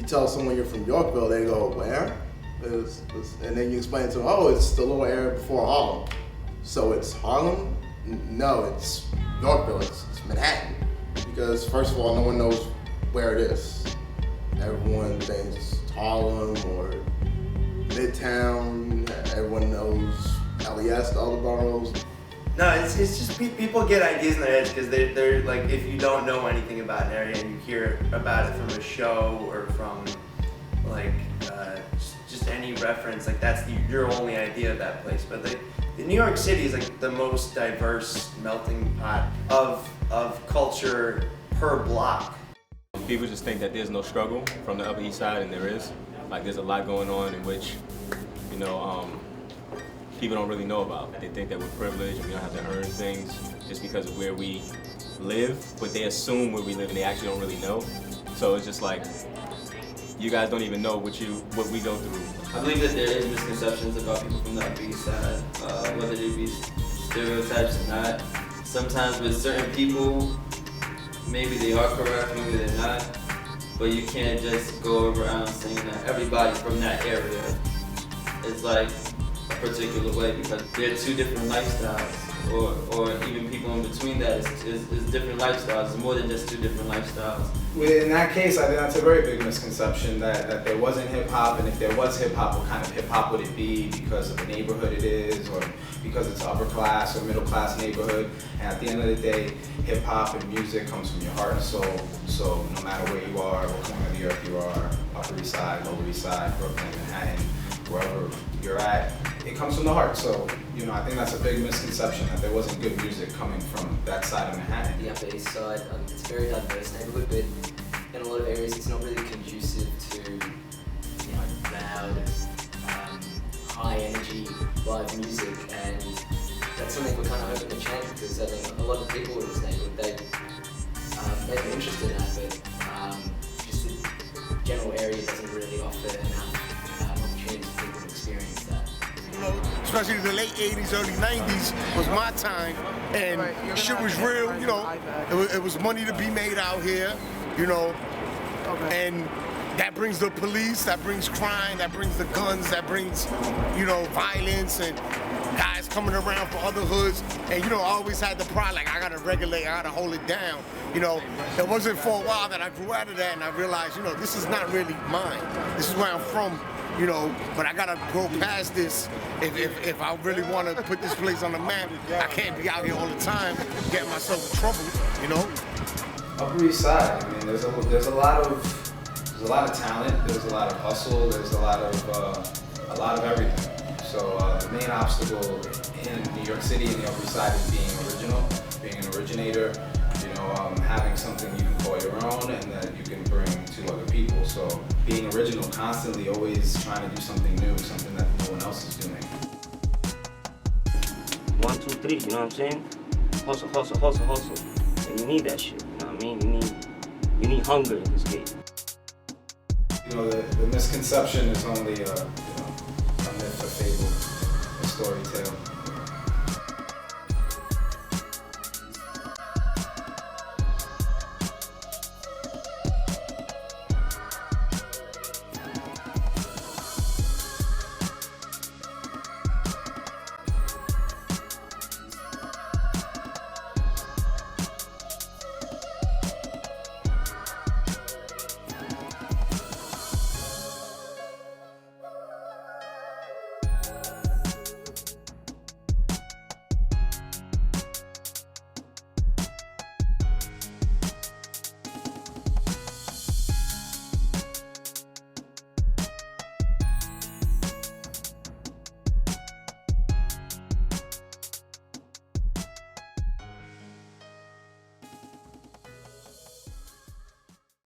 tell someone you're from Yorkville, they go, where? And then you explain to them, oh, it's the little area before Harlem. So it's Harlem? No, it's Yorkville, it's Manhattan. Because first of all, no one knows where it is. Everyone thinks it's Harlem or Midtown. Everyone knows LES, the other boroughs. No, it's just people get ideas in their heads because they're like, if you don't know anything about an area and you hear about it from a show or from like just any reference, like that's your only idea of that place. But New York City is like the most diverse melting pot of culture per block. People just think that there's no struggle from the Upper East Side, and there is. Like there's a lot going on in which, you know, people don't really know about. They think that we're privileged and we don't have to earn things just because of where we live, but they assume where we live and they actually don't really know. So it's just like, you guys don't even know what we go through. I believe that there is misconceptions about people from the Upper East Side, whether they be stereotypes or not. Sometimes with certain people, maybe they are correct, maybe they're not, but you can't just go around saying that everybody from that area is like a particular way, because they're two different lifestyles, or even people in between that is different lifestyles. It's more than just two different lifestyles. In that case, I think that's a very big misconception that there wasn't hip-hop, and if there was hip-hop, what kind of hip-hop would it be because of the neighborhood it is, or because it's upper class or middle class neighborhood. And at the end of the day, hip-hop and music comes from your heart and soul. So no matter where you are, what corner of the earth you are, Upper East Side, Lower East Side, Brooklyn, Manhattan, wherever you're at, it comes from the heart. So, you know, I think that's a big misconception that there wasn't good music coming from that side of Manhattan. The Upper East Side, it's a very diverse neighborhood, but in a lot of areas it's not really conducive to, you know, loud, high energy live music, and that's something we're kind of hoping to change, because I think a lot of people in this neighborhood, they've been interested in that, but just the general area doesn't really offer enough opportunities for people to experience that. You know, especially the late 80s, early 90s was my time, and shit was real, you know, it was money to be made out here, you know, and that brings the police, that brings crime, that brings the guns, that brings, you know, violence and guys coming around for other hoods. And, you know, I always had the pride, like, I gotta regulate, I gotta hold it down. You know, it wasn't for a while that I grew out of that and I realized, you know, this is not really mine. This is where I'm from, you know, but I gotta go past this. If I really wanna put this place on the map, I can't be out here all the time getting myself in trouble, you know? Upper East Side, I mean, there's a lot of talent, there's a lot of hustle, there's a lot of everything. So the main obstacle in New York City and the Upper East Side is being original, being an originator, you know, having something you can call your own and that you can bring to other people. So being original, constantly always trying to do something new, something that no one else is doing. 1, 2, 3, you know what I'm saying? Hustle, hustle, hustle, hustle. And you need that shit, you know what I mean? You need hunger in this game. You know, the misconception is only a myth, a fable, a story tale.